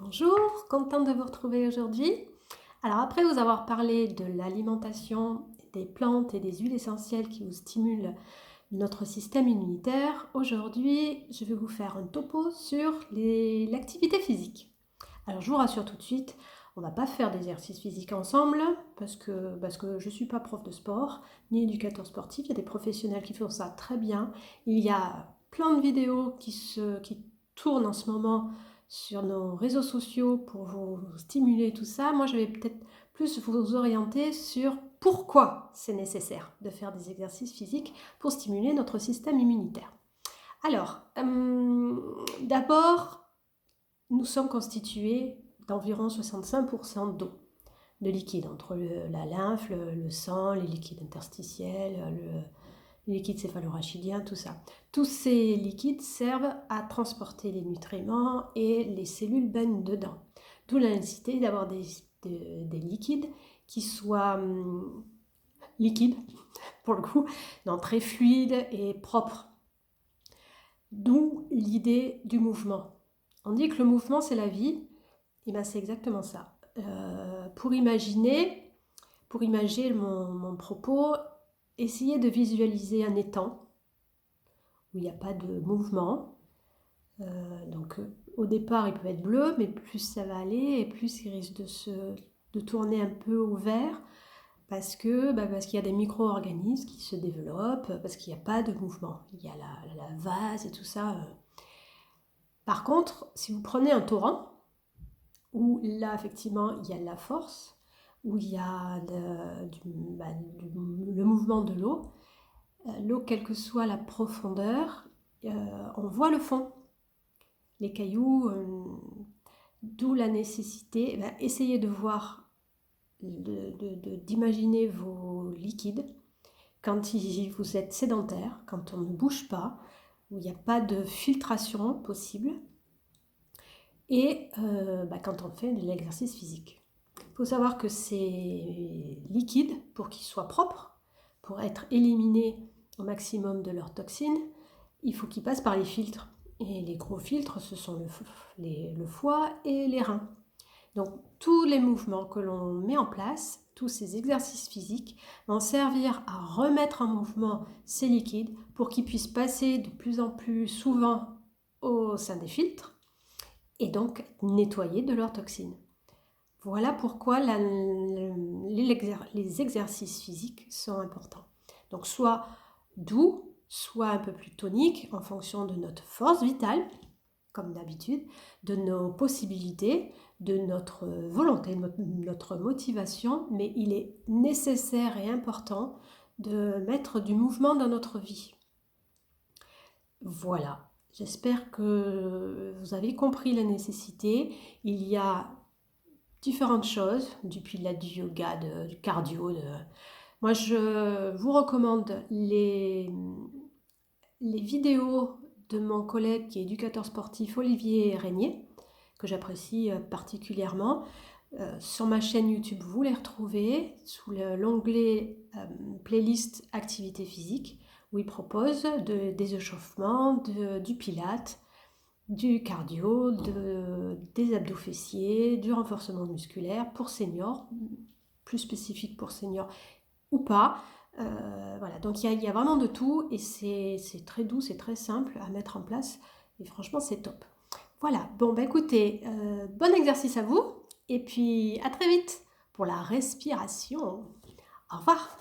Bonjour, contente de vous retrouver aujourd'hui. Alors après vous avoir parlé de l'alimentation, des plantes et des huiles essentielles qui vous stimulent notre système immunitaire, aujourd'hui je vais vous faire un topo sur l'activité physique. Alors je vous rassure tout de suite, on ne va pas faire d'exercice physique ensemble parce que je ne suis pas prof de sport ni éducateur sportif, il y a des professionnels qui font ça très bien. Il y a plein de vidéos qui tournent en ce moment sur nos réseaux sociaux pour vous stimuler tout ça. Moi je vais peut-être plus vous orienter sur pourquoi c'est nécessaire de faire des exercices physiques pour stimuler notre système immunitaire. Alors, d'abord, nous sommes constitués d'environ 65% d'eau, de liquide, entre la lymphe, le sang, les liquides interstitiels, les liquides céphalo-rachidiens, tout ça. Tous ces liquides servent à transporter les nutriments et les cellules baignent dedans. D'où la nécessité d'avoir des liquides qui soient liquides, pour le coup, non, très fluides et propres. D'où l'idée du mouvement. On dit que le mouvement c'est la vie, et bien c'est exactement ça. Pour imaginer mon propos, essayez de visualiser un étang où il n'y a pas de mouvement. Au départ il peut être bleu, mais plus ça va aller et plus il risque de tourner un peu au vert parce qu'il y a des micro-organismes qui se développent, parce qu'il n'y a pas de mouvement. Il y a la vase et tout ça. Par contre, si vous prenez un torrent, où là effectivement il y a de la force, où il y a le mouvement de l'eau, quelle que soit la profondeur, on voit le fond, les cailloux, d'où la nécessité, essayez de voir, d'imaginer vos liquides quand vous êtes sédentaire, quand on ne bouge pas, où il n'y a pas de filtration possible, et quand on fait de l'exercice physique. Il faut savoir que ces liquides, pour qu'ils soient propres, pour être éliminés au maximum de leurs toxines, il faut qu'ils passent par les filtres. Et les gros filtres, ce sont le foie et les reins. Donc tous les mouvements que l'on met en place, tous ces exercices physiques vont servir à remettre en mouvement ces liquides pour qu'ils puissent passer de plus en plus souvent au sein des filtres et donc nettoyer de leurs toxines. Voilà pourquoi les exercices physiques sont importants. Donc soit doux, soit un peu plus tonique en fonction de notre force vitale, comme d'habitude, de nos possibilités, de notre volonté, de notre motivation, mais il est nécessaire et important de mettre du mouvement dans notre vie. Voilà, j'espère que vous avez compris la nécessité. Il y a différentes choses, du pilates, du yoga, du cardio. Moi, je vous recommande les vidéos de mon collègue qui est éducateur sportif Olivier Régnier, que j'apprécie particulièrement. Sur ma chaîne YouTube, vous les retrouvez sous l'onglet playlist activité physique, où il propose des échauffements, du pilates, du cardio, des abdos fessiers, du renforcement musculaire pour seniors, plus spécifique pour seniors ou pas. Voilà, donc il y a vraiment de tout et c'est très doux, c'est très simple à mettre en place et franchement c'est top. Voilà, bon écoutez, bon exercice à vous et puis à très vite pour la respiration. Au revoir.